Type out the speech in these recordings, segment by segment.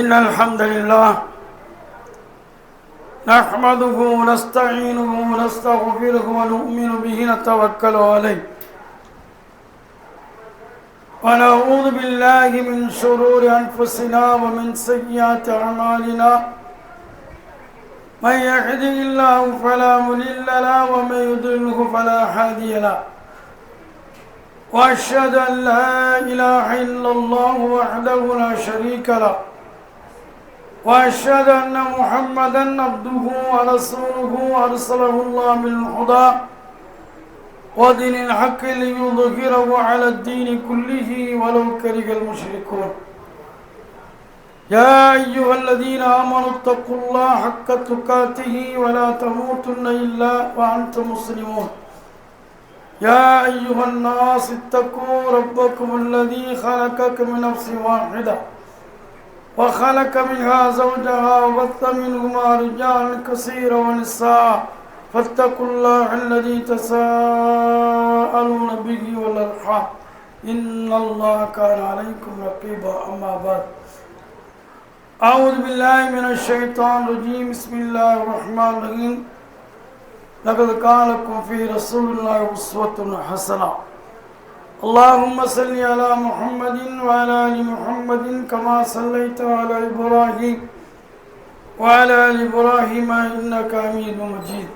إن الحمد لله نحمده ونستعينه ونستغفره ونؤمن به نتوكل عليه ونعوذ بالله من شرور أنفسنا ومن سيئات أعمالنا من يهده الله فلا مضل له ومن يضلله فلا هادي له وأشهد أن لا إله إلا الله وحده لا شريك له وأشهد أن محمدا عبده ورسوله أرسله الله بالهدى ودين الحق ليظهره على الدين كله ولو كره المشركون يا أيها الذين آمنوا اتقوا الله حق تقاته ولا تموتن إلا وأنتم مسلمون يا أيها الناس اتقوا ربكم الذي خلقكم من نفس واحدة وخلق منها زوجها وبث منهما رجالا كثيرا ونساء فاتقوا الله الذي تساءلون به والأرحام إن الله كان عليكم رقيبا أما بعد أعوذ بالله من الشيطان الرجيم بسم الله الرحمن الرحيم لقد كان لكم في رسول الله أسوة حسنة اللهم صل على محمد وعلى آل محمد كما صليت على إبراهيم وعلى آل إبراهيم إنك حميد مجيد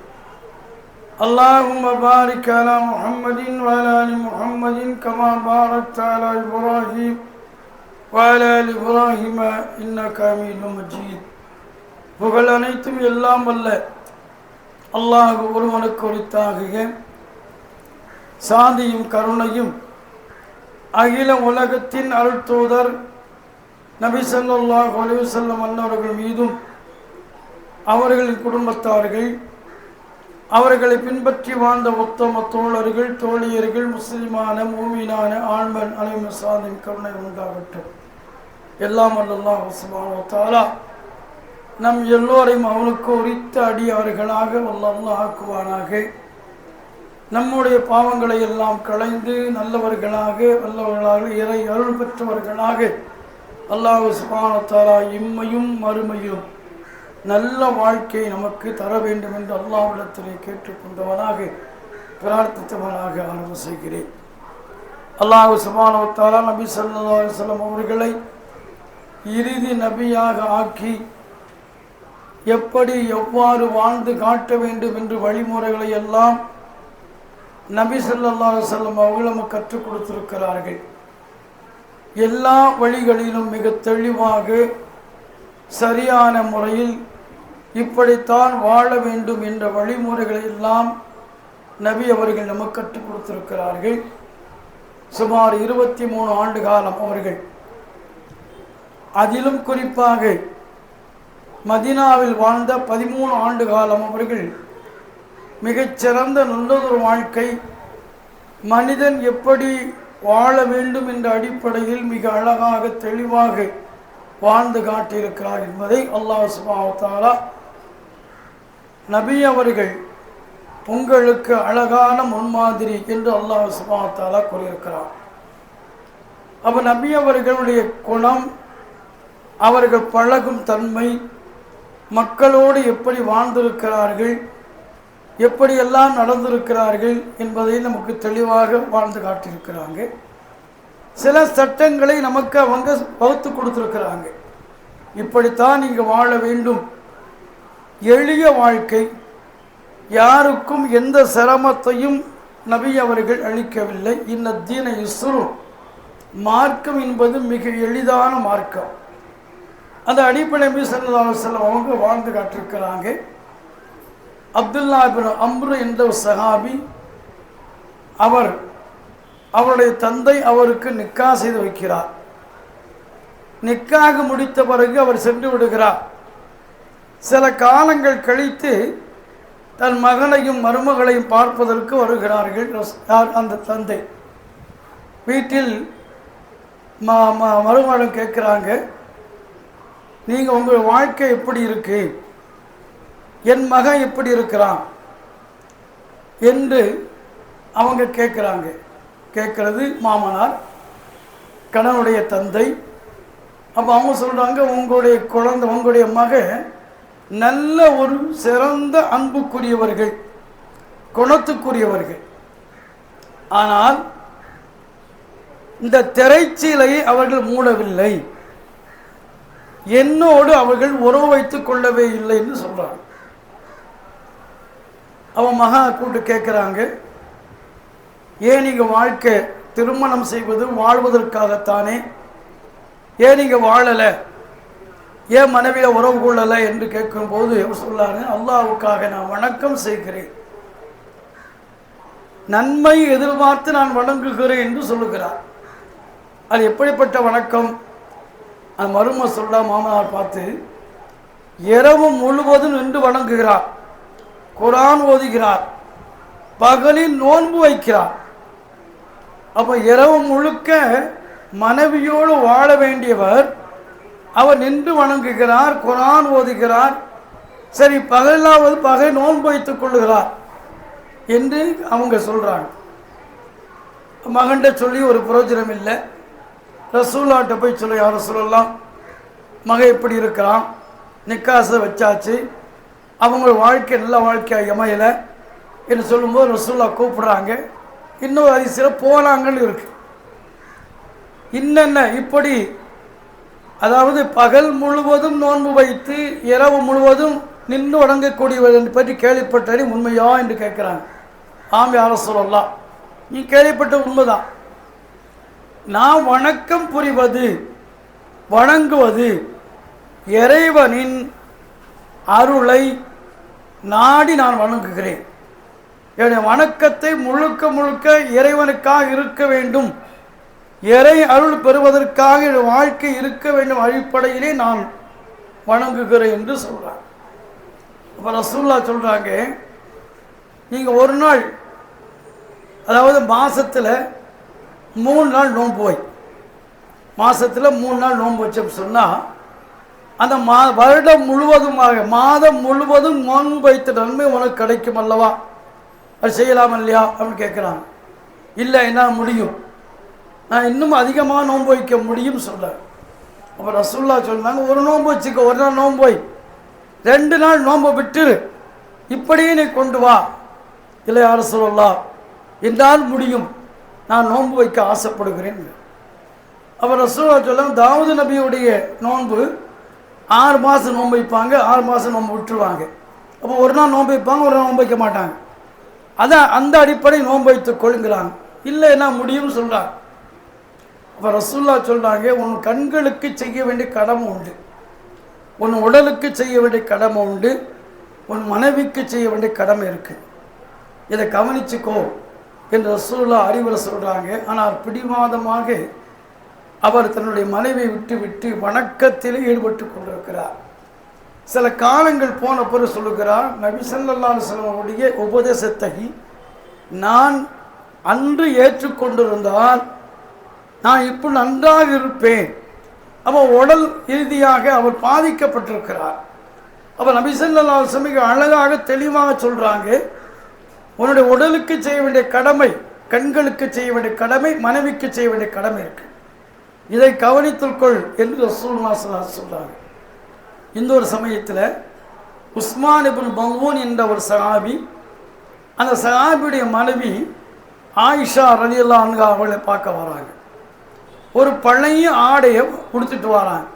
اللهم بارك على محمد وعلى آل محمد كما باركت على إبراهيم وعلى آل إبراهيم إنك حميد مجيد புகழ் அனைத்தும் எல்லாம் வல்ல அல்லாஹ் ஒருவனுக்கு உரித்தாகுக. சாந்தியும் கருணையும் அகில உலகத்தின் அருட்தூதர் நபி ஸல்லல்லாஹு அலைஹி வஸல்லம் அன்னவர்கள் மீதும் அவர்களின் குடும்பத்தார்கள் அவர்களை பின்பற்றி வாழ்ந்த உத்தம தோழர்கள் தோழியர்கள் முஸ்லிமான மூமினான ஆண்மன் அனைவரும் சாந்தியும் கருணை உண்டாகட்டும். எல்லாம் அல்லாஹ் சுப்ஹானஹு வ தஆலா நம் எல்லோரையும் அவனுக்கு உரித்த அடியார்களாக அல்லாஹ் ஆக்குவானாக. நம்முடைய பாவங்களை எல்லாம் களைந்து நல்லவர்களாக இறை அருள் பெற்றவர்களாக அல்லாஹ் சுப்ஹானஹு வ தஆலா இம்மையும் மறுமையும் நல்ல வாழ்க்கை நமக்கு தர வேண்டும் என்று அல்லாஹ்விடத்திலே கேட்டுக்கொண்டவனாக பிரார்த்தித்தவனாக ஆரம்பம் செய்கிறேன். அல்லாஹ் சுப்ஹானஹு வ தஆலா நபி ஸல்லல்லாஹு அலைஹி வஸல்லம் அவர்களை இறுதி நபியாக ஆக்கி எவ்வாறு வாழ்ந்து காட்ட வேண்டும் என்று வழிமுறைகளை எல்லாம் நபி ஸல்லல்லாஹு அலைஹி வஸல்லம் அவர்கள் நமக்கு கற்றுக் கொடுத்திருக்கிறார்கள். எல்லா வழிகளிலும் மிக தெளிவாக சரியான முறையில் இப்படித்தான் வாழ வேண்டும் என்ற வழிமுறைகளை எல்லாம் நபி அவர்கள் நமக்கு கற்றுக் கொடுத்திருக்கிறார்கள். சுமார் 23 ஆண்டு காலம் அவர்கள், அதிலும் குறிப்பாக மதீனாவில் வாழ்ந்த 13 ஆண்டு காலம் அவர்கள் மிகச்சிறந்த நல்லதொரு வாழ்க்கை, மனிதன் எப்படி வாழ வேண்டும் என்ற அடிப்படையில் மிக அழகாக தெளிவாக வாழ்ந்து காட்டியிருக்கிறார் என்பதை அல்லாஹ் சுப்ஹானஹு வ தஆலா நபி அவர்கள் உங்களுக்கு அழகான முன்மாதிரி என்று அல்லாஹ் சுப்ஹானஹு வ தஆலா கூறியிருக்கிறார். அப்போ நபி அவர்களுடைய குணம், அவர்கள் பழகும் தன்மை, மக்களோடு எப்படி வாழ்ந்திருக்கிறார்கள், எப்படியெல்லாம் நடந்திருக்கிறார்கள் என்பதை நமக்கு தெளிவாக வாழ்ந்து காட்டியிருக்கிறாங்க. சில சட்டங்களை நமக்கு அவங்க வகுத்து கொடுத்துருக்கிறாங்க. இப்படித்தான் இங்கே வாழ வேண்டும், எளிய வாழ்க்கை, யாருக்கும் எந்த சிரமத்தையும் நபி அவர்கள் அளிக்கவில்லை. இன்ன தீன யுஸ்ரு, மார்க்கம் என்பது மிக எளிதான மார்க்கம். அந்த அடிப்படை நபி ஸல்லல்லாஹு அலைஹி வஸல்லம் அவங்க வாழ்ந்து காட்டியிருக்கிறாங்க. அப்துல்லா இப்னு அம்ர் என்ற சஹாபி, அவருடைய தந்தை அவருக்கு நிக்கா செய்து வைக்கிறார். நிக்காக முடித்த பிறகு அவர் சென்று விடுகிறார். சில காலங்கள் கழித்து தன் மகனையும் மருமகளையும் பார்ப்பதற்கு வருகிறார்கள். அந்த தந்தை வீட்டில் மருமகளும் கேட்குறாங்க, நீங்கள் உங்கள் வாழ்க்கை எப்படி இருக்கு, என் மகன் எப்படி இருக்கிறான் என்று அவங்க கேட்குறாங்க. கேட்குறது மாமனார், கணவனுடைய தந்தை. அப்போ அவங்க சொல்கிறாங்க, உங்களுடைய குழந்தை, உங்களுடைய மக நல்ல ஒரு சிறந்த அன்புக்குரியவர்கள், குணத்துக்குரியவர்கள். ஆனால் இந்த திரைச்சீலையை அவர்கள் மூடவில்லை, என்னோடு அவர்கள் உறவு வைத்துக் கொள்ளவே இல்லை என்று சொல்கிறாங்க. அவன் மகா கூட்டு கேட்குறாங்க, ஏன் நீங்கள் வாழ்க்கை திருமணம் செய்வது வாழ்வதற்காகத்தானே, ஏன் நீங்கள் வாழலை, ஏன் மனைவியை உறவு கொள்ளலை என்று கேட்கும்போது அவர் சொல்லாரு, அல்லாஹ்வுக்காக நான் வணக்கம் செய்கிறேன், நன்மை எதிர்பார்த்து நான் வணங்குகிறேன் என்று சொல்லுகிறார். அது எப்படிப்பட்ட வணக்கம்? அந்த மரும சொல்ல மாமனார் பார்த்து, இரவு முழுவதும் நின்று வணங்குகிறார், குர்ஆன் ஓதுகிறார், பகலில் நோன்பு வைக்கிறார். அப்போ இரவு முழுக்க மனைவியோடு வாழ வேண்டியவர் அவர் நின்று வணங்குகிறார், குர்ஆன் ஓதுகிறார், சரி பகலாவது பகல் நோன்பு வைத்துக் கொள்ளுகிறார் என்று அவங்க சொல்கிறாங்க. மகன்கிட்ட சொல்லி ஒரு பிரயோஜனம் இல்லை. ரசூல்லாட்ட போய் சொல்ல, யார் ரசூலல்லாஹ், மக எப்படி இருக்கிறான், நிக்காசை வச்சாச்சு, அவங்க வாழ்க்கை நல்ல வாழ்க்கையாக அமையலை என்று சொல்லும்போது ரசூல்லா கூப்பிடுறாங்க. இன்னொரு அதிசயம் போனாங்கன்னு இருக்கு. இன்னென்ன இப்படி, அதாவது பகல் முழுவதும் நோன்பு வைத்து இரவு முழுவதும் நின்று வணங்கக்கூடியவர்கள் பற்றி கேள்விப்பட்டது உண்மையா என்று கேட்குறாங்க. ஆம் யா ரசூலல்லாஹ், நீ கேள்விப்பட்ட உண்மைதான். நான் வணக்கம் புரிவது, வணங்குவது இறைவனின் அருளை நாடி நான் வணங்குகிறேன். என்னுடைய வணக்கத்தை முழுக்க முழுக்க இறைவனுக்காக இருக்க வேண்டும், இறை அருள் பெறுவதற்காக என் வாழ்க்கை இருக்க வேண்டும் அடிப்படையிலே நான் வணங்குகிறேன் என்று சொல்கிறார். அப்போ ரசூலுல்லாஹ் சொல்கிறாங்க, நீங்கள் ஒரு நாள், அதாவது மாதத்தில் 3 நாள் நோன்பு வை, மாதத்தில் 3 நாள் நோன்பு வச்சோம் சொன்னால் அந்த வருடம் முழுவதுமாக மாதம் முழுவதும் நோன்பு வைத்த நன்மை உனக்கு கிடைக்கும் அல்லவா, அது செய்யலாம் இல்லையா அப்படின்னு கேட்குறாங்க. இல்லை, என்னால் முடியும், நான் இன்னும் அதிகமாக நோன்பு வைக்க முடியும் சொல்ல. அப்போ ரசூலுல்லாஹ் சொன்னாங்க, ஒரு நோன்பு வச்சுக்க, ஒரு நாள் நோன்பு வை, 2 நாள் நோன்பு விட்டுரு, இப்படியே நீ கொண்டு வா. இல்லை யா ரசூலல்லாஹ், என்னால் முடியும், நான் நோன்பு வைக்க ஆசைப்படுகிறேன். அப்போ ரசூலுல்லாஹ் சொன்னாங்க, தாவூது நபியுடைய நோன்பு 6 மாதம் நோன்பு வைப்பாங்க, 6 மாதம் நோன்பு விட்டுருவாங்க. அப்போ ஒரு நாள் நோன்பு வைப்பாங்க, ஒரு நாள் நோன்பு வைக்க மாட்டாங்க. அதான் அந்த அடிப்படை நோன்பு வைத்து கொள்ளுங்கிறாங்க. இல்லை என்ன முடியும்னு சொல்கிறாங்க. அப்போ ரசூலுல்லாஹ் சொல்கிறாங்க, உன் கண்களுக்கு செய்ய வேண்டிய கடமை உண்டு, உன் உடலுக்கு செய்ய வேண்டிய கடமை உண்டு, உன் மனைவிக்கு செய்ய வேண்டிய கடமை இருக்குது, இதை கவனிச்சுக்கோ என்று ரசூலுல்லாஹ் அறிவுரை சொல்கிறாங்க. ஆனால் பிடிவாதமாக அவர் தன்னுடைய மனைவியை விட்டு விட்டு வணக்கத்திலே ஈடுபட்டு கொண்டிருக்கிறார். சில காலங்கள் போன பிறகு சொல்லுகிறார், நபி ஸல்லல்லாஹு அலைஹி வஸல்லம் உபதேசத்தை நான் அன்று ஏற்றுக்கொண்டிருந்தால் நான் இப்போ நன்றாக இருப்பேன். அப்போ உடல் ரீதியாக அவர் பாதிக்கப்பட்டிருக்கிறார். அப்போ நபி ஸல்லல்லாஹு அலைஹி வஸல்லம் அழகாக தெளிவாக சொல்கிறாங்க, உன்னுடைய உடலுக்கு செய்ய வேண்டிய கடமை, கண்களுக்கு செய்ய வேண்டிய கடமை, மனைவிக்கு செய்ய வேண்டிய கடமை இருக்கு, இதை கவனித்துக்கொள் என்று ரசூலுல்லாஹி ஸல்லல்லாஹு அலைஹி வஸல்லம் சொல்கிறாங்க. இந்த ஒரு சமயத்தில் உஸ்மான் இப்னு மல்ஊன் என்ற ஒரு சஹாபி, அந்த சஹாபியுடைய மனைவி ஆயிஷா ரலியல்லாஹு அன்ஹா அவளை பார்க்க வராங்க. ஒரு பழைய ஆடையை கொடுத்துட்டு வராங்க.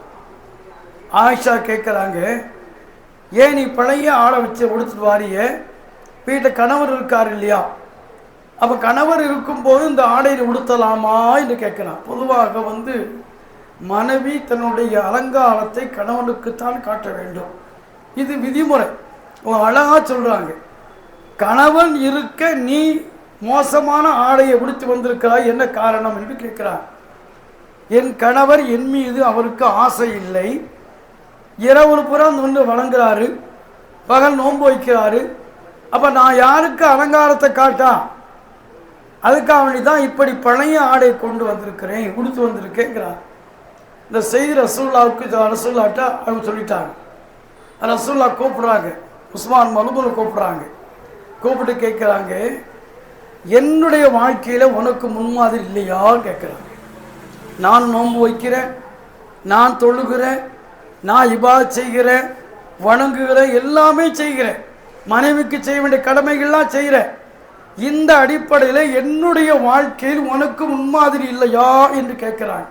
ஆயிஷா கேட்குறாங்க, ஏன் நீ பழைய ஆடை வச்சு கொடுத்துட்டு வாரிய, வீட்டில் கணவர் இருக்கார் இல்லையா, அப்போ கணவர் இருக்கும்போது இந்த ஆடையை உடுத்தலாமா என்று கேட்குறான். பொதுவாக மனைவி தன்னுடைய அலங்காரத்தை கணவனுக்குத்தான் காட்ட வேண்டும், இது விதிமுறை. அழகாக சொல்கிறாங்க, கணவன் இருக்க நீ மோசமான ஆடையை உடுத்தி வந்திருக்கிறாய், என்ன காரணம் என்று கேட்கிறார். என் கணவர் என் மீது அவருக்கு ஆசை இல்லை, இரவு புறம் வணங்குறாரு, பகல் நோன்பு வைக்கிறாரு, அப்போ நான் யாருக்கு அலங்காரத்தை காட்டா, அதுக்காக வேண்டி தான் இப்படி பழைய ஆடை கொண்டு வந்திருக்கிறேன், கொடுத்து வந்திருக்கேங்கிறார். இந்த செய்தி ரசூலுல்லாவுக்கு ரசூலுல்லாட்ட அவங்க சொல்லிட்டாங்க. ரசூலுல்லா கூப்பிட்றாங்க, உஸ்மான் மல்ஊனை கூப்பிட்றாங்க. கூப்பிட்டு கேட்குறாங்க, என்னுடைய வாழ்க்கையில் உனக்கு முன்மாதிரி இல்லையான்னு கேட்குறாங்க. நான் நோன்பு வைக்கிறேன், நான் தொழுகிறேன், நான் இபாதத் செய்கிறேன், வணங்குகிறேன், எல்லாமே செய்கிறேன், மனைவிக்கு செய்ய வேண்டிய கடமைகள்லாம் செய்கிறேன். இந்த அடிப்படையில் என்னுடைய வாழ்க்கையில் உனக்கு முன்மாதிரி இல்லையா என்று கேட்குறாங்க.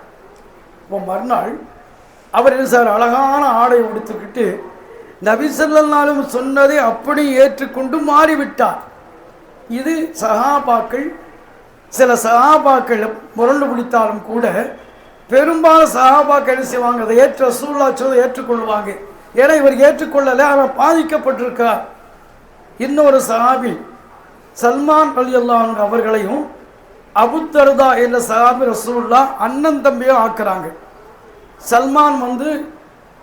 இப்போ மறுநாள் அவர் என்ன சார் அழகான ஆடை உடுத்துக்கிட்டு நபி ஸல்லல்லாஹு அலைஹி வஸல்லம் சொன்னதை அப்படி ஏற்றுக்கொண்டு மாறிவிட்டார். இது சஹாபாக்கள், சில சஹாபாக்கள் முரண்டு பிடித்தாலும் கூட பெரும்பாலும் சஹாபாக்கள் என்ன செய்வாங்க, அதை ரசூலுல்லாஹ் சொல்வதை ஏற்றுக்கொள்வாங்க. ஏன்னா இவர் ஏற்றுக்கொள்ளலை, அவர் பாதிக்கப்பட்டிருக்கிறார். இன்னொரு சஹாபி சல்மான் ரலியல்லாஹு அன்ஹு அவர்களையும் அபூ தர்தா என்ற சஹாபி ரசூலுல்லாஹ் அண்ணன் தம்பியும் ஆக்குறாங்க. சல்மான்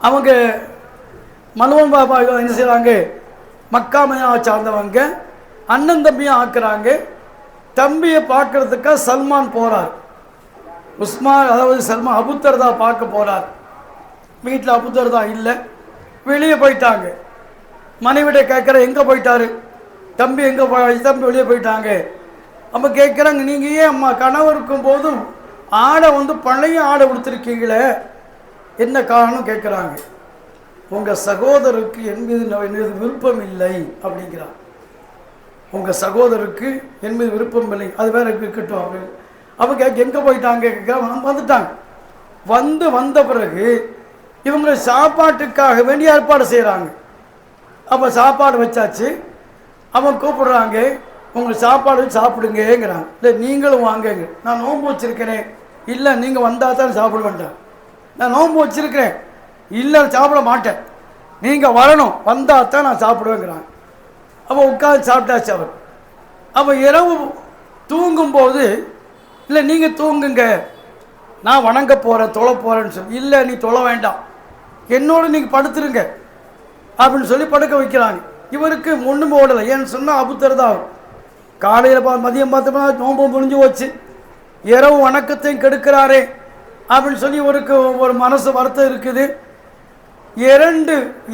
அவங்க மல்வன் பாபா என்ன செய்கிறாங்க, மக்கா மதீனாவை சார்ந்தவங்க, அண்ணன் தம்பியும் ஆக்குறாங்க. தம்பியை பார்க்கறதுக்காக சல்மான் போகிறார். உஸ்மான் அதாவது சல்மான் அபூ தர்தா பார்க்க போகிறார். வீட்டில் அபூ தர்தா இல்லை, வெளியே போயிட்டாங்க. மனைவிட கேட்குற எங்கே போயிட்டாரு, தம்பி எங்கே தம்பி வெளியே போயிட்டாங்க. அப்போ கேட்குறாங்க, நீங்கள் ஏன் அம்மா கனவு இருக்கும் போதும் ஆடை பழைய ஆடை கொடுத்துருக்கீங்களே, என்ன காரணம் கேட்குறாங்க. உங்கள் சகோதரருக்கு என் மீது விருப்பம் இல்லை அப்படிங்கிறார். உங்கள் சகோதரருக்கு என் மீது விருப்பம் இல்லை, அது வேற இருக்கட்டும் அப்படின்னு. அப்போ எங்கே போயிட்டாங்க வந்துட்டாங்க. வந்த பிறகு இவங்க சாப்பாட்டுக்காக வேண்டிய ஏற்பாடு செய்கிறாங்க. அப்போ சாப்பாடு வச்சாச்சு. அவன் கூப்பிடுறாங்க, உங்களுக்கு சாப்பாடு சாப்பிடுங்கிறாங்க. இல்லை நீங்களும் வாங்கங்க, நான் நோன்பு வச்சுருக்கிறேன். இல்லை நீங்கள் வந்தால் தான் சாப்பிட வேண்டாம், நான் நோன்பு வச்சுருக்கிறேன். இல்லை சாப்பிட மாட்டேன், நீங்கள் வரணும், வந்தால் தான் நான் சாப்பிடுவேங்கிறாங்க. அப்போ உட்காந்து சாப்பிட்டாச்சு அவர். அப்போ இரவு தூங்கும்போது, இல்லை நீங்கள் தூங்குங்க, நான் வணங்க போகிறேன், தொழ போகிறேன்னு சொல்லி. இல்லை நீ தொழ வேண்டாம், என்னோடு நீங்கள் படுத்துருங்க அப்படின்னு சொல்லி படுக்க வைக்கிறாங்க. இவருக்கு ஒன்றுமே ஓடலை. ஏன்னு சொன்னால் அபூ தர்தா காலையில் மதியம் பார்த்தோம்னா நோன்பு முடிஞ்சு வச்சு இரவு வணக்கத்தையும் கெடுக்கிறாரே அப்படின்னு சொல்லி இவருக்கு ஒரு மனசு வருத்தம் இருக்குது.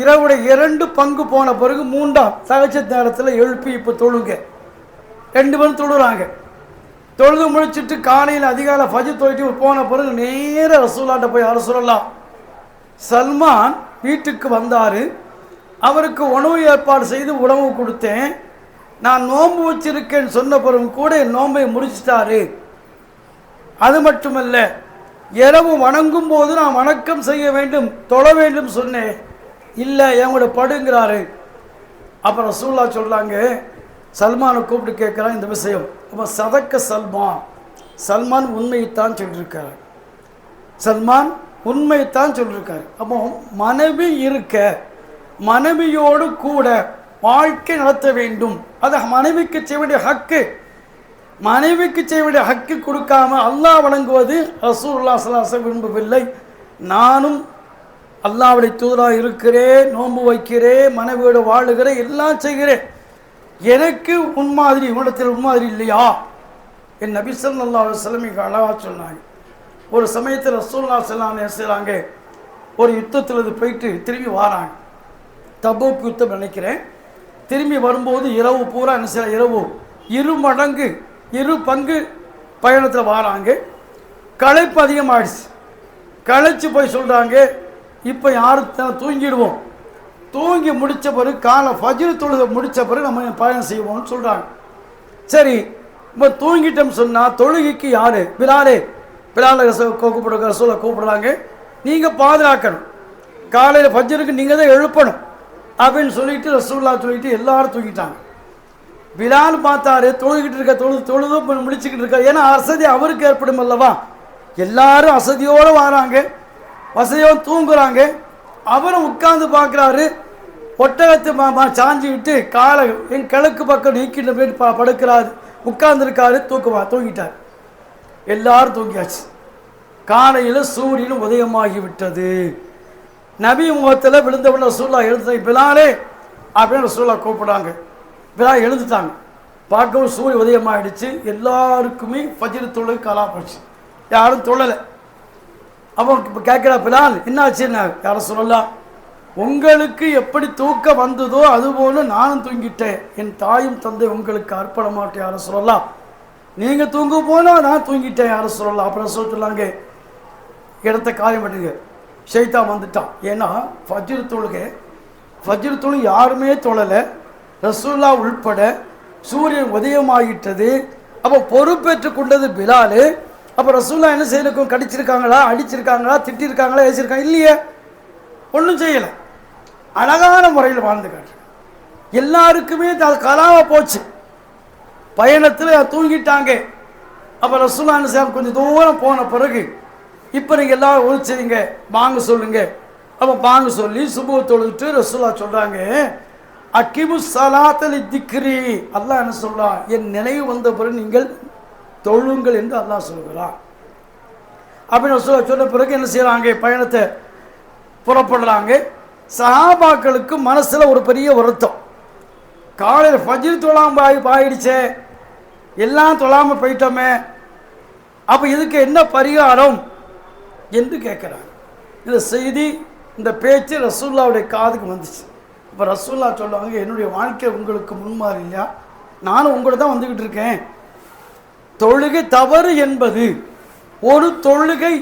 இரவுடைய 2 பங்கு போன பிறகு 3ஆம் சகஜ நேரத்தில் எழுப்பி இப்போ தொழுங்க. 2 பேரும் தொழுறாங்க. தொழுது முடிச்சுட்டு காலையில் அதிகாலை ஃபஜ்ர் தொழுட்டு போன பிறகு நேராக ரசூலுல்லாஹ்ட்ட போய், ரசூலுல்லாஹ் சல்மான் வீட்டுக்கு வந்தார், அவருக்கு உணவு ஏற்பாடு செய்து உணவு கொடுத்தேன், நான் நோன்பு வச்சிருக்கேன்னு சொன்ன பிறகு கூட என் நோன்பை முடிச்சிட்டாரு. அது மட்டுமல்ல, இரவு வணங்கும் போது நான் வணக்கம் செய்ய வேண்டும், தொழ வேண்டும் சொன்னேன், இல்லை எங்களோட படுங்கிறாரு. அப்புறம் ரசூலுல்லாஹ் சொல்கிறாங்க, சல்மானை கூப்பிட்டு கேட்குறான் இந்த விஷயம். அப்போ சதக்க சல்மான் உண்மையைத்தான் சொல்லியிருக்காரு. சல்மான் உண்மையைத்தான் சொல்லியிருக்காரு. அப்போ மனைவி இருக்க, மனைவியோடு கூட வாழ்க்கை நடத்த வேண்டும், அது மனைவிக்கு செய்ய வேண்டிய ஹக்கு. மனைவிக்கு செய்ய வேண்டிய ஹக்கு கொடுக்காம அல்லாஹ் வழங்குவது ரசூலுல்லாஹ் ஸல்லல்லாஹு அலைஹி வஸல்லம் விரும்பவில்லை. நானும் அல்லாஹ்வுடைய தூதராக இருக்கிறேன், நோன்பு வைக்கிறேன், மனைவியோடு வாழுகிறேன், எல்லாம் செய்கிறேன், எனக்கு முன்மாதிரி உன்னிடத்தில் முன்மாதிரி இல்லையா? என் நபி ஸல்லல்லாஹு அலைஹி வஸல்லம் அழகாக சொன்னாங்க. ஒரு சமயத்தில் ரசூலுல்லாஹ் ஸல்லல்லாஹு அலைஹி வஸல்லம் செய்கிறாங்க, ஒரு யுத்தத்தில் போயிட்டு திரும்பி வராங்க. தபூக் யுத்தம் நினைக்கிறேன். திரும்பி வரும்போது இரவு பூரா என்ன செய்ய, இரவு 2 மடங்கு 2 பங்கு பயணத்தில் வராங்க. களைப்பு அதிகமாகிடுச்சு. களைச்சி போய் சொல்கிறாங்க, இப்போ யாரும் தூங்கிடுவோம், தூங்கி முடித்த பிறகு காலை ஃபஜ்ர் தொழுகை முடித்த பிறகு நம்ம பயணம் செய்வோம்னு சொல்கிறாங்க. சரி, இப்போ தூங்கிட்டோம்னு சொன்னால் தொழுகைக்கு யார்? பிலாலை கூப்பிடுற ரசூலை கூப்பிடுறாங்க, நீங்கள் பாதுகாக்கணும், காலையில் ஃபஜ்ருக்கு நீங்கள் தான் எழுப்பணும் அப்படின்னு சொல்லிட்டு ரசூலுல்லாஹ் சொல்லிட்டு எல்லாரும் தூங்கிட்டாங்க. பிலால் பார்த்தாரு, தொழுகிட்டு இருக்க, தொழுது முடிச்சுக்கிட்டு இருக்காரு. ஏன்னா அசதி அவருக்கு ஏற்படும் அல்லவா, எல்லாரும் அசதியோடு வராங்க, வசதியோடு தூங்குறாங்க. அவரும் உட்கார்ந்து பார்க்குறாரு, ஒட்டகத்தை சாஞ்சிக்கிட்டு காலை என் கிழக்கு பக்கம் நீக்கிட்டு போய் படுக்கிறாரு, உட்கார்ந்துருக்காரு, தூங்கிட்டார். எல்லாரும் தூங்கியாச்சு. காலையில் சூரியன் உதயமாகிவிட்டது. நபி முகத்தில் விழுந்தவுடனே ரசூலுல்லாஹ் எழுந்து, பிலாலே அப்படின்னு ரசூலுல்லாஹ் கூப்பிடாங்க. பிலால் எழுந்துட்டாங்க. பார்க்கவும் சூரிய உதயமாகிடுச்சு. எல்லாருக்குமே ஃபஜ்ர் தொழுகை காலா போச்சு, யாரும் தொழலை. அப்போ இப்போ கேட்குறா, பிலால் என்னாச்சுன்னா, யார சொல்லலாம், உங்களுக்கு எப்படி தூக்கம் வந்ததோ அதுபோல நானும் தூங்கிட்டேன், என் தாயும் தந்தை உங்களுக்கு அர்ப்பண மாட்டேன் யார சொல்லலாம், நீங்கள் தூங்க போனால் நான் தூங்கிட்டேன் யார சொல்லலாம். அப்புறம் சொல்லாங்க, இடத்த காயம் பண்ணுங்க, ஷைத்தான் வந்துட்டான். ஏன்னா ஃபஜ்ர் தொழுகை யாருமே தொழலை, ரசூல்லா உள்பட. சூரியன் உதயமாகிட்டது. அப்போ பொறுப்பேற்று கொண்டது பிலால். அப்போ ரசூல்லா என்ன செய்யணும்? கடிச்சிருக்காங்களா, அடிச்சிருக்காங்களா, திட்டிருக்காங்களா, ஏசிருக்காங்க? இல்லையே, ஒன்றும் செய்யலை. அழகான முறையில் வாழ்ந்து காட்டு. எல்லாருக்குமே கலாவாக போச்சு. பயணத்தில் தூங்கிட்டாங்க. அப்போ ரசூல்லா என்ன செய்ய, கொஞ்சம் தூரம் போன பிறகு இப்போ நீங்கள் எல்லாரும் ஒழிச்சிங்க, வாங்க சொல்லுங்க. அப்போ வாங்க சொல்லி சுபுஹ் தொழுதுட்டு ரசூல்லா சொல்கிறாங்க, அக்கிமு ஸலாத்தலி திக்ரி. அல்லாஹ் என்ன சொல்கிறான்? என் நினைவு வந்த பிறகு நீங்கள் தொழுங்கள் என்று அல்லாஹ் சொல்கிறான். அப்படின்னு ரசூல்லா சொன்ன பிறகு என்ன செய்கிறாங்க? பயணத்தை புறப்படுறாங்க. சஹாபாக்களுக்கு மனசில் ஒரு பெரிய வருத்தம். காலையில் ஃபஜ்ர் தொழாமல் ஆயிடுச்சே, எல்லாம் தொழாமல் போயிட்டோமே, அப்போ இதுக்கு என்ன பரிகாரம் என்று கேட்குறாங்க. இந்த செய்தி, இந்த பேச்சு ரசூல்லாவுடைய காதுக்கு வந்துச்சு. இப்போ ரசூல்லா சொல்லுவாங்க, என்னுடைய வாழ்க்கை உங்களுக்கு முன்மாறி இல்லையா? நானும் உங்களை தான் வந்துக்கிட்டு இருக்கேன். தொழுகை தவறு என்பது ஒரு தொழுகை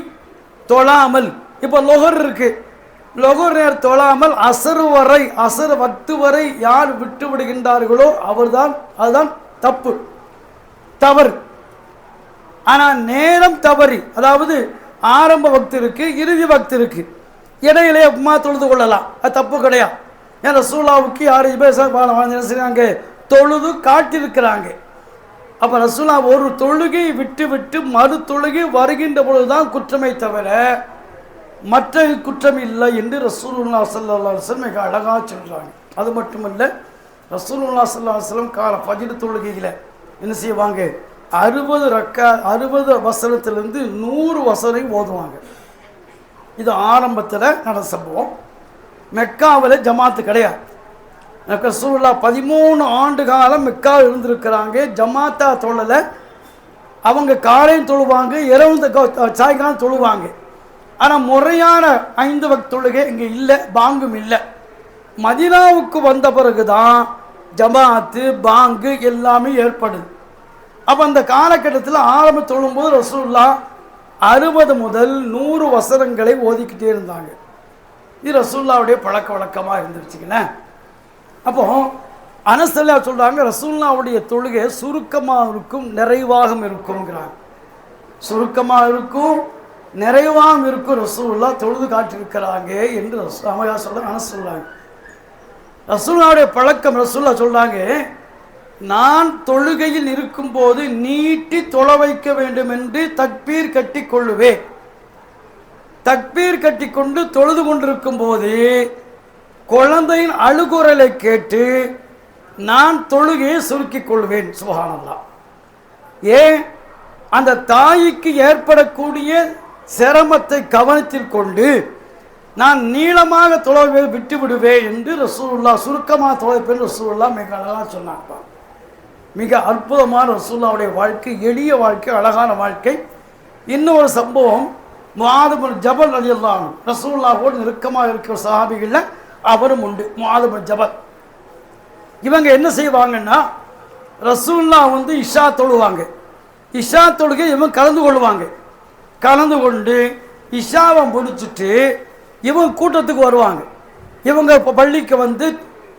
தொழாமல், இப்போ லொஹர் இருக்கு, லொஹர் நேர் தொழாமல் அசர் வரை, அசர் வட்டு வரை யார் விட்டு விடுகின்றார்களோ அவர்தான், அதுதான் தப்பு, தவறு. ஆனால் நேரம் தவறி, அதாவது ஆரம்ப வக்து இருக்கு, இறுதி வக்து இருக்கு, இடையிலே உமா தொழுது கொள்ளலாம், அது தப்பு கிடையாது. ஏன் ரசூலாவுக்கு யார் தொழுது காட்டியிருக்கிறாங்க. அப்போ ரசூலா ஒரு தொழுகை விட்டு விட்டு மறு தொழுகை வருகின்ற பொழுதுதான் குற்றமே தவிர மற்ற குற்றம் இல்லை என்று ரசூலுல்லாஹி ஸல்லல்லாஹு அலைஹி வஸல்லம் மிக அழகாக சொல்கிறாங்க. அது மட்டுமல்ல, ரசூலுல்லாஹி ஸல்லல்லாஹு அலைஹி வஸல்லம் கால ஃபஜ்ர் தொழுகையில் என்ன செய்வாங்க? 60 வசனத்திலிருந்து 100 வசனம் ஓதுவாங்க. இது ஆரம்பத்தில் நடந்த சம்பவம். மெக்காவில் ஜமாத்து கிடையாது. ரசூலுல்லாஹ் 13 ஆண்டு காலம் மெக்கா இருந்திருக்கிறாங்க. ஜமாத்தா தொழலை. அவங்க காலையும் தொழுவாங்க, இரவு சாயங்காலம் தொழுவாங்க. ஆனால் முறையான 5 வக்த் தொழுகை இங்கே இல்லை, பாங்கும் இல்லை. மதீனாவுக்கு வந்த பிறகு தான் ஜமாத்து, பாங்கு எல்லாமே ஏற்படுது. அப்போ அந்த காலகட்டத்தில் ஆரம்ப தொழும்போது ரசூலுல்லாஹ் 60 முதல் 100 வசனங்களை ஓதிக்கிட்டே இருந்தாங்க. இது ரசூலுல்லாஹ்வுடைய பழக்க வழக்கமாக இருந்துருச்சுங்களேன். அப்போ அனஸ் ரலியல்லாஹு சொல்கிறாங்க, ரசூலுல்லாஹ்வுடைய தொழுகை சுருக்கமாக இருக்கும், நிறைவாகவும் இருக்கும்ங்கிறாங்க. சுருக்கமாக இருக்கும், நிறைவாகவும் இருக்கும், ரசூலுல்லாஹ் தொழுது காட்டியிருக்கிறாங்க என்று அனஸ் சொல்கிறாங்க. ரசூலுல்லாஹ்வுடைய பழக்கம், ரசூலுல்லாஹ் சொல்கிறாங்க, நான் தொழுகையில் இருக்கும்போது நீட்டி தொழ வைக்க வேண்டும் என்று தக்பீர் கட்டி கொள்ளுவேன். தக்பீர் கட்டி கொண்டு தொழுது கொண்டிருக்கும் போது குழந்தையின் அழுகுரலை கேட்டு நான் தொழுகையை சுருக்கிக் கொள்வேன். சுப்ஹானல்லாஹ். ஏன்? அந்த தாய்க்கு ஏற்படக்கூடிய சிரமத்தை கவனத்தில் கொண்டு நான் நீளமாக தொழவை விட்டு விடுவேன் என்று ரசூலுல்லாஹ், சுருக்கமாக தொலைப்பேன் ரசூலுல்லாஹ் மிக அழகாக சொன்னாங்க. மிக அற்புதமான ரசூலுல்லாஹ்வுடைய வாழ்க்கை, எளிய வாழ்க்கை, அழகான வாழ்க்கை. இன்னொரு சம்பவம், முஆது பின் ஜபல் ரலியல்லாஹு அன்ஹு, ரசூலுல்லாஹோடு நெருக்கமாக இருக்கிற சஹாபிகளில் அவரும் உண்டு. முஆது பின் ஜபல். இவங்க என்ன செய்வாங்கன்னா, ரசூலுல்லாஹ் இஷா தொழுவாங்க. இஷா தொழுகை இவங்க கலந்து கொள்வாங்க. கலந்து கொண்டு இஷாவை முடிச்சுட்டு இவங்க கூட்டத்துக்கு வருவாங்க. இவங்க இப்போ பள்ளிக்கு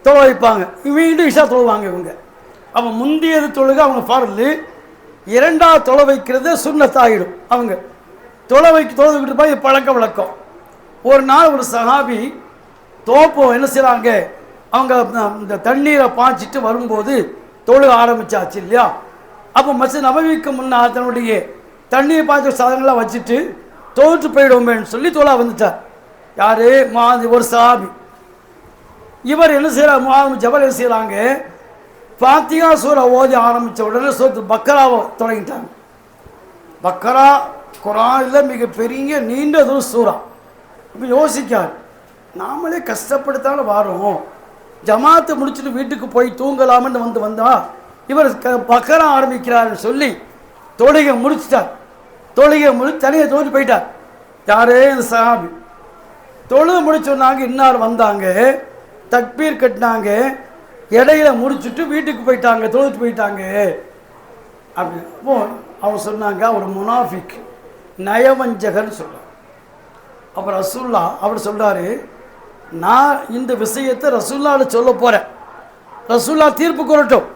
தொழ வைப்பாங்க. மீண்டும் இஷா தொழுவாங்க இவங்க. அப்போ முந்தியது தொழுகை அவங்க ஃபர்லு, இரண்டாவது தொலை வைக்கிறது சுன்னத்தாகிடும். அவங்க தொழுதுகிட்டு இருப்பாங்க. பழக்க வழக்கம். ஒரு நாள் ஒரு சஹாபி தோப்போ என்ன செய்கிறாங்க, அவங்க இந்த தண்ணீரை பாய்ச்சிட்டு வரும்போது தொழுக ஆரம்பிச்சாச்சு இல்லையா? அப்போ மஸ்ஜித் நபவிக்கு முன்னால் தன்னுடைய தண்ணீர் பாய்ச்ச சாதனங்களாம் வச்சுட்டு தோற்று போயிடுவோமேன்னு சொல்லி தொழா வந்துட்டார். யார்? ஒரு சஹாபி. இவர் என்ன செய்கிறார்? முஆது ஜபல் என்ன செய்கிறாங்க, ஃபாத்திஹா சூரா ஓதி ஆரம்பித்த உடனே சூரத்துல் பக்கராவை தொடங்கிட்டாங்க. பக்கரா குர்ஆனில் மிகப்பெரிய நீண்டது சூறா. இப்போ யோசிக்கார், நாமளே கஷ்டப்படுத்தாலும் வரோம், ஜமாத்தை முடிச்சுட்டு வீட்டுக்கு போய் தூங்கலாம்னு வந்தா இவர் பக்கரா ஆரம்பிக்கிறார்னு சொல்லி தொழுகை முடிச்சிட்டார். தொழுகை தனியாக தோற்று போயிட்டார். யாரே? இந்த சஹாபி. தொழுகை முடிச்சோன்னாங்க, இன்னார் வந்தாங்க, தக்பீர் கட்டினாங்க, இடையில முடிச்சுட்டு வீட்டுக்கு போயிட்டாங்க, தொழுது போயிட்டாங்க அப்படின்னு. அவங்க சொன்னாங்க, அவர் முனாஃபிக், நயவஞ்சகன்னு சொல்கிறார். அப்போ ரசூல்லா அவர் சொல்கிறாரு, நான் இந்த விஷயத்தை ரசூல்லாவில் சொல்ல போகிறேன், ரசூல்லா தீர்ப்பு கூறட்டும்,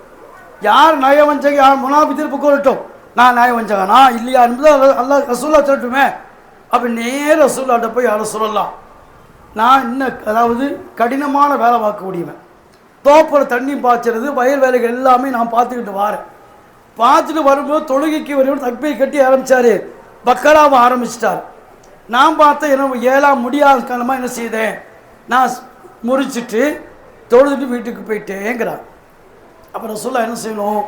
யார் நயவஞ்சக யார் முனாஃபி தீர்ப்பு கூறட்டும், நான் நயவஞ்சகனா இல்லையா என்பது அல்லாஹ் ரசூல்லா சொல்லட்டுமே. அப்போ நேர ரசூல்லாட்ட போய் யாரை சொல்லலாம், நான் இன்னும் அதாவது கடினமான வேலை பார்க்கக்கூடியவன், தோப்பில் தண்ணி பாய்ச்சறது வயல் வேலைகள் எல்லாமே நான் பார்த்துக்கிட்டு வரேன். பார்த்துட்டு வரும்போது தொழுகைக்கு வரும்போது தக்பீர் கட்டி ஆரம்பித்தார், பக்கராவை ஆரம்பிச்சிட்டார். நான் பார்த்தேன் என்ன ஏழாம் முடியாத காலமாக என்ன செய்தேன், நான் முறிச்சிட்டு தொழுதுட்டு வீட்டுக்கு போயிட்டேங்கிறார். அப்போ ரசூல்லா என்ன செய்யணும்,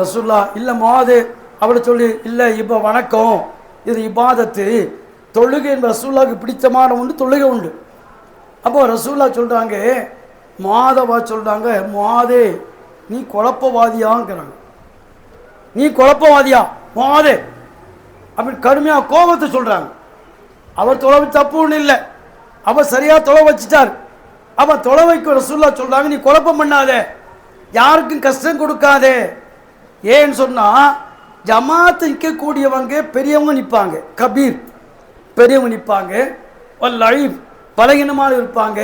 ரசூல்லா இல்லை மாது அப்படி சொல்லி, இல்லை இப்போ வணக்கம் இது இபாதத்து தொழுகை என்ற ரசூல்லாவுக்கு பிடித்தமான உண்டு, தொழுகை உண்டு. அப்போ ரசூல்லா சொல்கிறாங்க, மாதவா சொல்கிறாங்க, மாதே நீ குழப்பவாதியாங்கிறாங்க, நீ குழப்பவாதியா மாதே அப்படின்னு கடுமையாக கோபத்தை சொல்கிறாங்க. அவர் தொலை தப்பு ஒன்றும் இல்லை, அவர் சரியாக தொலை வச்சுட்டார். அவன் தொலை வைக்க ரசூல்லா சொல்கிறாங்க, நீ குழப்பம் பண்ணாத, யாருக்கும் கஷ்டம் கொடுக்காதே. ஏன்னு சொன்னால் ஜமாத்து நிற்கக்கூடியவங்க பெரியவங்க நிற்பாங்க, கபீர் பெரியவங்க நிற்பாங்க, வல் லைஃப் பலகீனமாக இருப்பாங்க,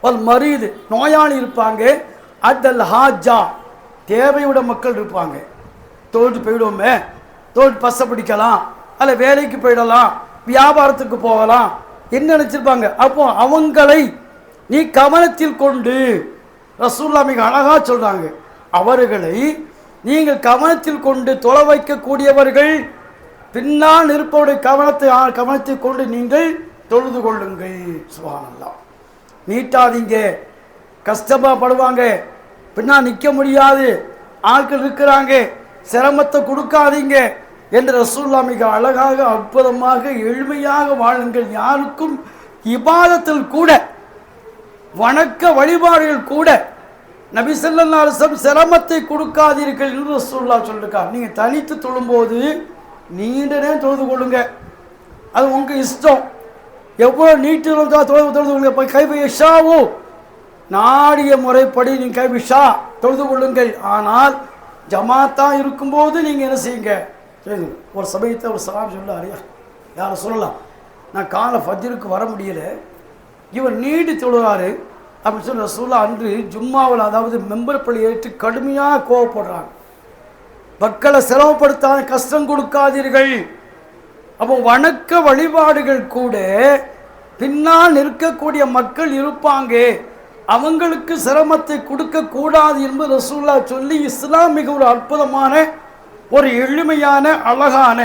வல் மரீது நோயாளி இருப்பாங்க, அத்தல் ஹாஜா தேவையுடைய மக்கள் இருப்பாங்க. தோல்ட்டு போயிடுவோமே, தோல்ட்டு பசை பிடிக்கலாம், அல்ல வேலைக்கு போயிடலாம், வியாபாரத்துக்கு போகலாம் என்ன நினச்சிருப்பாங்க. அப்போ அவங்களை நீ கவனத்தில் கொண்டு, ரசூல்லா மிக அழகாக சொல்கிறாங்க, அவர்களை நீங்கள் கவனத்தில் கொண்டு தொலை வைக்கக்கூடியவர்கள் பின்னால் இருப்பவருடைய கவனத்தை கொண்டு நீங்கள் தொழுது கொள்ளுங்கள். சுப்ஹானல்லாஹ், நீட்டாதீங்க, கஷ்டப்படுவாங்க, பின்னால் நிற்க முடியாது ஆட்கள் இருக்கிறாங்க, சிரமத்தை கொடுக்காதீங்க என்று ரசூல்லா மிக அழகாக அற்புதமாக எளிமையாக வாழுங்கள். யாருக்கும் இபாதத்தில் கூட வணக்க வழிபாடுகள் கூட நபி ஸல்லல்லாஹு அலைஹி வஸல்லம் சிரமத்தை கொடுக்காதீர்கள் என்று ரசூலுல்லாஹ் சொல்லியிருக்கார். நீங்கள் தனித்து தொழும்போது நீண்ட நேரம் தொழுது கொள்ளுங்க, அது உங்கள் இஷ்டம், எவ்வளோ நீட்டு தொழுது கொள்ளுங்க. கைவிஷாவோ நாடிய முறைப்படி நீங்கள் கைவிஷா தொழுது கொள்ளுங்கள். ஆனால் ஜமாத்தாக இருக்கும்போது நீங்கள் என்ன செய்யுங்க. ஒரு சமயத்தை ஒரு சலாம் சொல்லார், யாரை சொல்லலாம், நான் காலை ஃபஜ்ருக்கு வர முடியல, இவர் நீடி தொழுகிறாரு அப்படின்னு சொல்லி ரசூலுல்லாஹ் அன்று ஜும்மாவில் அதாவது மெம்பர் பள்ளி ஏற்று கடுமையாக கோவப்படுறாங்க. மக்களை சிரமப்படுத்தாத, கஷ்டம் கொடுக்காதீர்கள். அப்போ வணக்க வழிபாடுகள் கூட பின்னால் நிற்கக்கூடிய மக்கள் இருப்பாங்க, அவங்களுக்கு சிரமத்தை கொடுக்கக்கூடாது என்பது ரசூலுல்லாஹ் சொல்லி இஸ்லாம் மிக ஒரு அற்புதமான ஒரு எளிமையான அழகான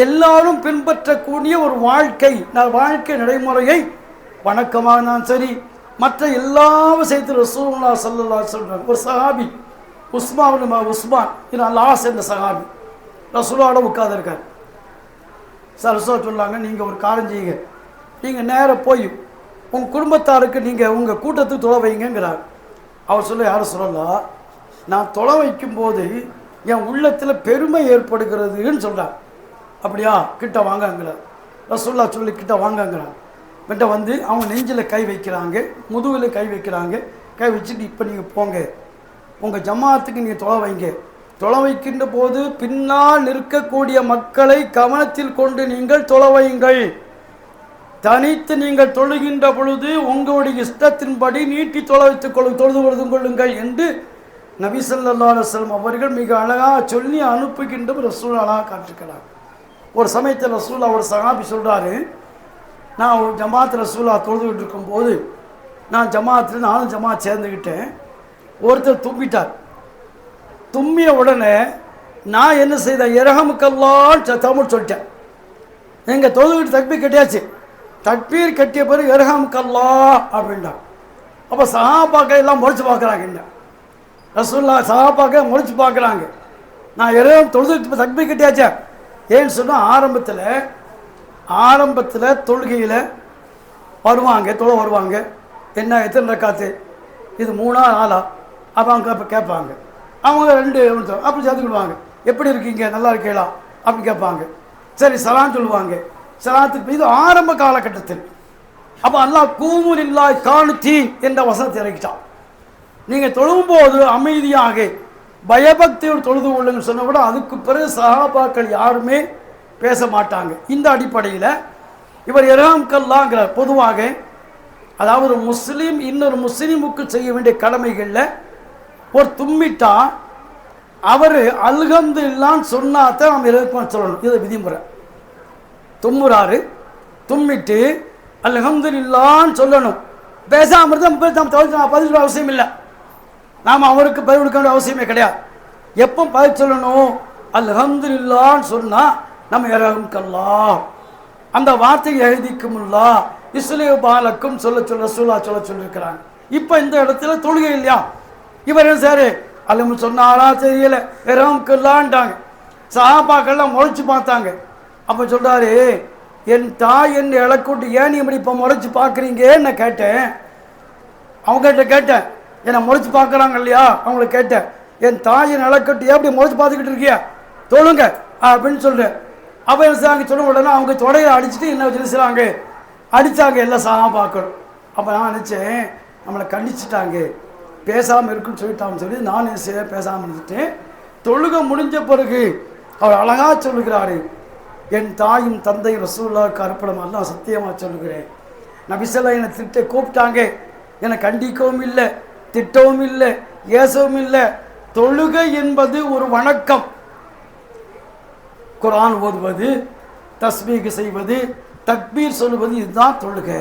எல்லாரும் பின்பற்றக்கூடிய ஒரு வாழ்க்கை நடைமுறையை வணக்கமாக நான் சரி மற்ற எல்லா விஷயத்தில் ரசூலுல்லாஹ் ஸல்லல்லாஹு அலைஹி வஸல்லம் ஒரு சஹாபி உஸ்மான் லாஸ் என்ற சஹாபி ரசூலோட உட்கார்ந்துருக்கார். ரசூல் சொன்னாங்க, நீங்கள் ஒரு காரியம் செய்யுங்க, நீங்கள் நேராக போய் உங்கள் குடும்பத்தாருக்கு நீங்கள் உங்கள் கூட்டத்துக்கு தொலை வைங்கிறார். அவர் சொல்ல, யாரும் சொல்லலாம், நான் தொலை வைக்கும்போது என் உள்ளத்தில் பெருமை ஏற்படுகிறதுன்னு சொல்கிறார். அப்படியா, கிட்ட வாங்கங்கிறார். ரசூலுல்லாஹ் சொல்லி கிட்ட வாங்கங்கிறார். கிட்ட வந்து அவங்க நெஞ்சில் கை வைக்கிறாங்க, முதுகில் கை வைக்கிறாங்க. கை வச்சுட்டு இப்போ நீங்கள் போங்க, உங்கள் ஜமாத்துக்கு நீங்கள் தொலை வைங்க. தொலை வைக்கின்ற போது பின்னால் நிற்கக்கூடிய மக்களை கவனத்தில் கொண்டு நீங்கள் தொலை வையுங்கள். தனித்து நீங்கள் தொழுகின்ற பொழுது உங்களுடைய இஷ்டத்தின்படி நீட்டி தொலைத்து தொழுது கொள்ளுங்கள் என்று நபி ஸல்லல்லாஹு அலைஹி வஸல்லம் அவர்கள் மிக அழகாக சொல்லி அனுப்புகின்ற ரசூல் அழகாக காட்டிருக்கிறார். ஒரு சமயத்தில் ரசூலுல்லாஹ் ஒரு சஹாபி சொல்கிறாரு, நான் ஒரு ஜமாத் ரசூலுல்லாஹ் தொழுதுகிட்டு இருக்கும்போது நானும் ஜமாத் சேர்ந்துக்கிட்டேன். ஒருத்தர் தும்பிட்டார். தும்பிய உடனே நான் என்ன செய்தேன், இரஹமுக்கல்லான்னு தமிழ் சொல்லிட்டேன். எங்கள் தொழுதுகிட்டு தக்பீர் கட்டியாச்சு. தக்பீர் கட்டிய பிறகு இரஹமுக்கல்லா அப்படின்னா, அப்போ சஹாபாக்கள் எல்லாம் முறைச்சு பார்க்குறாங்க. என்ன ரசூலுல்லாஹ் சஹாபாக்கள் முறைச்சு பார்க்குறாங்க. நான் தொழுதுகிட்டு தக்பீர் கட்டியாச்சேன். ஏன்னு சொன்னால் ஆரம்பத்தில் தொழுகையில் வருவாங்க, வருவாங்க, என்ன எத்தனை ரக்காத்து, இது 3ஆ 4ஆ அப்போ அவங்க அப்போ கேட்பாங்க. அவங்க 2 அப்படி சேர்த்துக்கிடுவாங்க. எப்படி இருக்கீங்க, நல்லா இருக்கீங்களா அப்படி கேட்பாங்க. சரி சலாம் சொல்லுவாங்க. சலாத்துக்கு இது ஆரம்ப காலகட்டத்தில். அப்போ அல்லாஹ் கூமுலில்லாஹ் கானுத்தீன் என்ற வசனத்தை இறக்கிட்டான். நீங்கள் தொழும்போது அமைதியாக பயபக்தியோடு தொழுது கொள்ளுங்கன்னு சொன்ன கூட அதுக்கு பிறகு சஹாபாக்கள் யாருமே பேச மாட்டாங்க. இந்த அடிப்படையில் இவர் இரஹம்கல்லாங்கிறார். பொதுவாக அதாவது முஸ்லீம் இன்னொரு முஸ்லீமுக்கு செய்ய வேண்டிய கடமைகளில் ஒரு தும்மிட்டா அவர் அல்ஹம்துலில்லாஹ்னு சொன்னாதான் நம்ம இரக்கம் சொல்லணும். இது விதிமுறை. தும்முறாரு, தும்மிட்டு அல்ஹம்துலில்லாஹ்னு சொல்லணும். பேசாமல் இருந்தால் பதில் சொல்ல அவசியம் இல்லை. நாம் அவருக்கு பதில் கொடுக்க வேண்டிய அவசியமே கிடையாது. எப்போ பதில் சொல்லணும்? அல்ஹம்துலில்லாஹ்னு சொன்னால் நம்ம இரஹம்கல்லாஹ் அந்த வார்த்தையை எழுதிக்குமுல்லா இஸ்லிஹு பாலக்கும் சொல்ல சொல்லியிருக்கிறாங்க. இப்போ இந்த இடத்துல தொழுகை இல்லையா, இவர் சார் அல்ல சொன்னாரா தெரியல, இரஹம்கல்லான்ட்டாங்க. சஹாபாக்கள்லாம் முளைச்சி பார்த்தாங்க. அப்போ சொல்கிறாரு, என் தாய் என்னை இழக்கூட்டு ஏன் நீ இப்படி இப்போ முளைச்சி பார்க்குறீங்கன்னு நான் கேட்டேன். அவங்ககிட்ட கேட்டேன், என்னை முளைச்சி பார்க்குறாங்க இல்லையா, அவங்கள கேட்டேன், என் தாயின் இழக்கட்டு எப்படி முளைச்சி பார்த்துக்கிட்டு இருக்கியா, தொழுங்க அப்படின்னு சொல்கிறேன். அப்போ என்ன செய்றாங்க, சொன்ன உடனே அவங்க தொடையை அடிச்சுட்டு என்ன வச்சுருக்கிறாங்க, அடித்தாங்க எல்லாம் சஹாபாக்கள். அப்போ நான் நினச்சேன், நம்மளை கண்டிச்சுட்டாங்க, பேசாமல் இருக்குன்னு சொல்லிட்டான்னு சொல்லி நான் என்ன பேசாமல் இருந்துட்டேன். தொழுக முடிஞ்ச பிறகு அவர் அழகாக சொல்லுகிறாரு, என் தாயும் தந்தையும் ரசூலுல்லாஹ்வுக்கு அர்ப்பணம், அல்லாஹ் சத்தியமாக சொல்லுகிறேன். நபிஸல்லா என்னை திட்ட கூப்பிட்டாங்க, என்னை கண்டிக்கவும் இல்லை, திட்டவும் இல்லை, ஏசவும் இல்லை. தொழுகை என்பது ஒரு வணக்கம். குர்ஆன் ஓதுவது, தஸ்பீஹ் செய்வது, தக்பீர் சொல்லுவது, இதுதான் தொழுகை.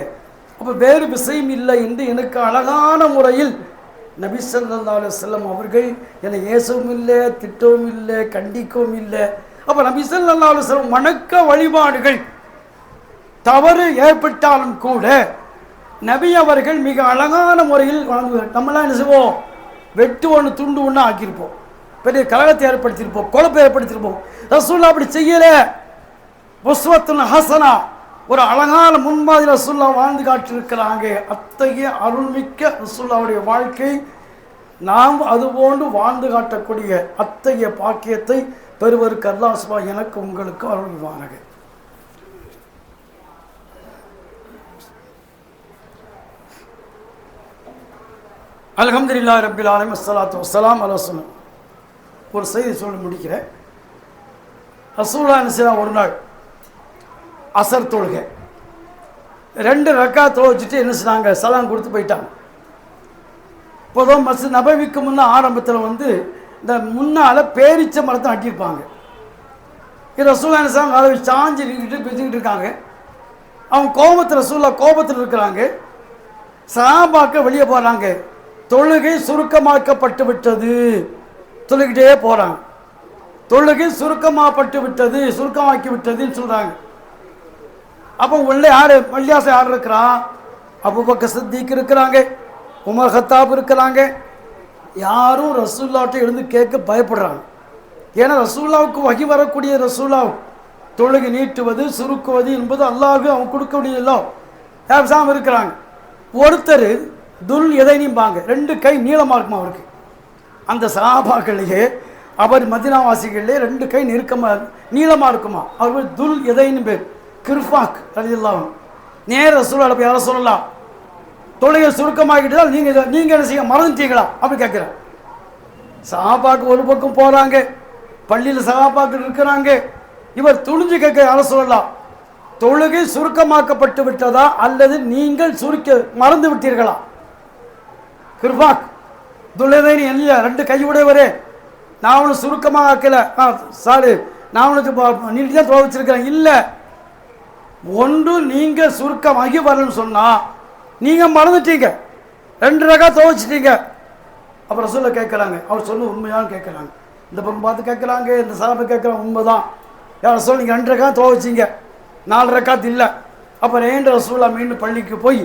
அப்போ வேறு விஷயம் இல்லை என்று எனக்கு அழகான முறையில் நபி ஸல்லல்லாஹு அலைஹி வஸல்லம் அவர்கள் என்னை ஏசவும் இல்லை, திட்டவும் இல்லை, கண்டிக்கவும் இல்லை. அப்போ நபி ஸல்லல்லாஹு அலைஹி வஸல்லம் வணக்க வழிபாடுகள் தவறு ஏற்பட்டாலும் கூட நபி அவர்கள் மிக அழகான முறையில் வணங்குவார். நம்மளாம் என்ன செய்வோம், வெட்டு ஒன்று துண்டு ஒன்று ஆக்கியிருப்போம், பெரிய கலகத்தை ஏற்படுத்தியிருப்போம், குழப்பை ஏற்படுத்தியிருப்போம். ரசூலுல்லாஹ் அப்படி செய்யலை. உஸ்வத்துன் ஹஸனா, ஒரு அழகான முன்மாதிரி ரசூலுல்லாஹ் வாழ்ந்து காட்டியிருக்கிறாங்க. அத்தகைய அருள்மிக்க ரசூலுல்லாஹ்வுடைய வாழ்க்கை நாம் அதுபோன்று வாழ்ந்து காட்டக்கூடிய அத்தகைய பாக்கியத்தை பெறுவதற்கு அல்லாஹ் சுப்ஹானஹு எனக்கு உங்களுக்கு அருள்வானாக. அல்ஹம்துலில்லாஹி ரப்பில் ஆலமீன் வஸ்ஸலாத்து வஸ்ஸலாம் அலா ரசூலில்லாஹ். ஒரு செய்தி சொல்லி முடிக்கிறேன். ரசூலுல்லாஹ் ஒரு நாள் அசர் தொழுகை 2 ரக்காத் தொழுச்சிட்டு என்ன செய்றாங்க, சலாம் கொடுத்து போயிட்டாங்க. பொதுவாக மஸ்ஜித் நபவிக்கு முன்னே ஆரம்பத்தில் இந்த முன்னால் பேரிச்ச மரத்தை நட்டியிருப்பாங்க. இது ரசூலுல்லாஹ் அதை சாஞ்சி பேசிக்கிட்டு இருக்காங்க. அவங்க கோபத்தில் இருக்கிறாங்க. சஹாபாக்கள் வெளியே போகிறாங்க. தொழுகை சுருக்கமாக்கப்பட்டு விட்டது, சொல்லிக்கிட்டே போகிறாங்க. தொழுகை சுருக்கமாக்கி விட்டதுன்னு சொல்கிறாங்க. அப்போ உள்ளே யார் பள்ளியாசை யார் இருக்கிறா, அபூபக்கர் சித்திக் இருக்கிறாங்க, உமர் கத்தாப் இருக்கிறாங்க. யாரும் ரசூலுல்லாஹ்ட்ட எழுந்து கேட்க பயப்படுறாங்க. ஏன்னா ரசூலுல்லாஹ்வுக்கு வஹி வரக்கூடிய ரசூலுல்லாஹ் தொழுகை நீட்டுவது சுருக்குவது என்பது அல்லாஹ்வுக்கு அவங்க கொடுக்கக்கூடியதோ யாரும் இருக்கிறாங்க. ஒருத்தர் துல் எதைனிம்பாங்க, 2 கை நீளமாக இருக்குமா அவருக்கு. அந்த சஹாபாக்களையே அவர் மதீனாவாசிகளே 2 கை நீளமாக இருக்குமா. அவர் துல் எதைன்னு பேர், கிர்ஃபாக் ரலியல்லாஹு அன்ஹு. நேர ரசூலுல்லாஹ் யார சொல்லலாம், தொழுகை சுருக்கமாகிட்டால் நீங்கள் என்ன செய்ய மறந்துட்டீங்களா அப்படி கேட்குறேன். சஹாபாக்கு ஒரு பக்கம் போகிறாங்க, பள்ளியில் சஹாபாக்கள் இருக்கிறாங்க. இவர் துணிஞ்சு கேட்க யார சொல்லலாம், தொழுகை சுருக்கமாக்கப்பட்டு விட்டதா அல்லது நீங்கள் மறந்து விட்டீர்களா? கிர்ஃபாக் துல்லைதைனி இல்லையா, 2 கையுடையவரே, நான் ஒன்று சுருக்கமாக ஆக்கலை, சாரி நான் உனக்கு நீட்டி தான் தொலை வச்சிருக்கிறேன். இல்லை, ஒன்று நீங்கள் சுருக்கமாகி வரலன்னு சொன்னால் நீங்கள் மறந்துட்டீங்க, 2 ரக்காத் துவைச்சிட்டீங்க. அப்புறம் ரசூலுல்லாஹ் கேட்குறாங்க, அவர் சொன்ன உண்மையானு கேட்குறாங்க. இந்த பக்கம் பார்த்து கேட்குறாங்க, இந்த சஹாபா கேட்குறாங்க, உண்மைதான் யார் ரசூல், நீங்கள் 2 ரக்காத் துவைச்சிங்க, 4 ரக்காத் இல்லை. அப்புறம் ஏன் ரசூலுல்லாஹ் மீண்டும் பள்ளிக்கு போய்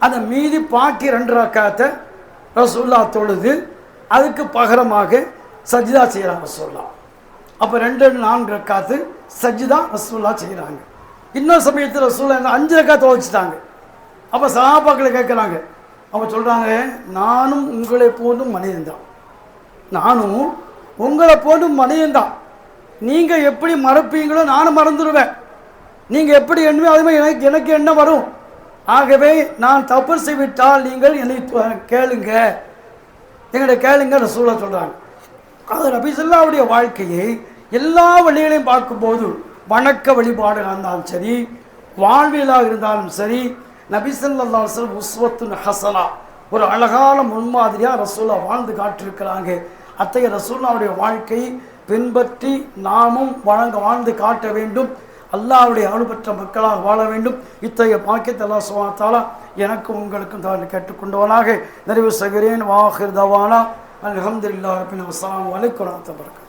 அந்த மீதி பாக்கி 2 ரக்காத்தை ரசூலுல்லாஹ் தொழுது அதுக்கு பகரமாக சஜ்தா செய்கிறாங்க ரசூலுல்லாஹ். அப்போ 4 ரக்காத்து சஜ்தா ரசூலுல்லாஹ் செய்கிறாங்க. இன்னொரு சமயத்தில் ரசூலுல்லாஹ் 5 ரக்காத் துவைச்சிட்டாங்க. அப்போ சஹாபாக்களை கேட்குறாங்க, அவங்க சொல்கிறாங்க, நானும் உங்களை போன்றும் மனிதன்தான், நானும் உங்களை போன்றும் மனிதன்தான். நீங்கள் எப்படி மறப்பீங்களோ நானும் மறந்துடுவேன், நீங்கள் எப்படி எண்ணுமே அதுமாதிரி எனக்கு என்ன வரும். ஆகவே நான் தப்பு செய்விட்டால் நீங்கள் என்னை கேளுங்க, எங்களை கேளுங்க ரசூலுல்லாஹ் சொல்கிறாங்க. அது நபி ஸல்லல்லாஹுடைய வாழ்க்கையை எல்லா வழிகளையும் பார்க்கும்போது வணக்க வழிபாடு இருந்தாலும் சரி, வாழ்வியலாக இருந்தாலும் சரி, நபி ஸல்லல்லாஹு அலைஹி வஸல்லம் உஸ்வத்துன் ஹஸனா, ஒரு அழகான முன்மாதிரியாக ரசூலா வாழ்ந்து காட்டியிருக்கிறாங்க. அத்தகைய ரசூலுடைய வாழ்க்கையை பின்பற்றி நாமும் வாழ்ந்து காட்ட வேண்டும். அல்லாஹ்வுடைய அருள் பெற்ற மக்களாக வாழ வேண்டும். இத்தகைய பாக்கியத்தை அல்லாஹ் சுப்ஹானஹு வ தஆலா எனக்கும் உங்களுக்கும் தான் கேட்டுக்கொண்டவனாக நிறைவு செய்கிறேன். வாஹிர் தவானா அல்ஹம்துலில்லாஹி ரப்பில் ஆலமீன். அஸ்ஸலாமு அலைக்கும் வரஹ்மத்துல்லாஹி வபரகாத்துஹு.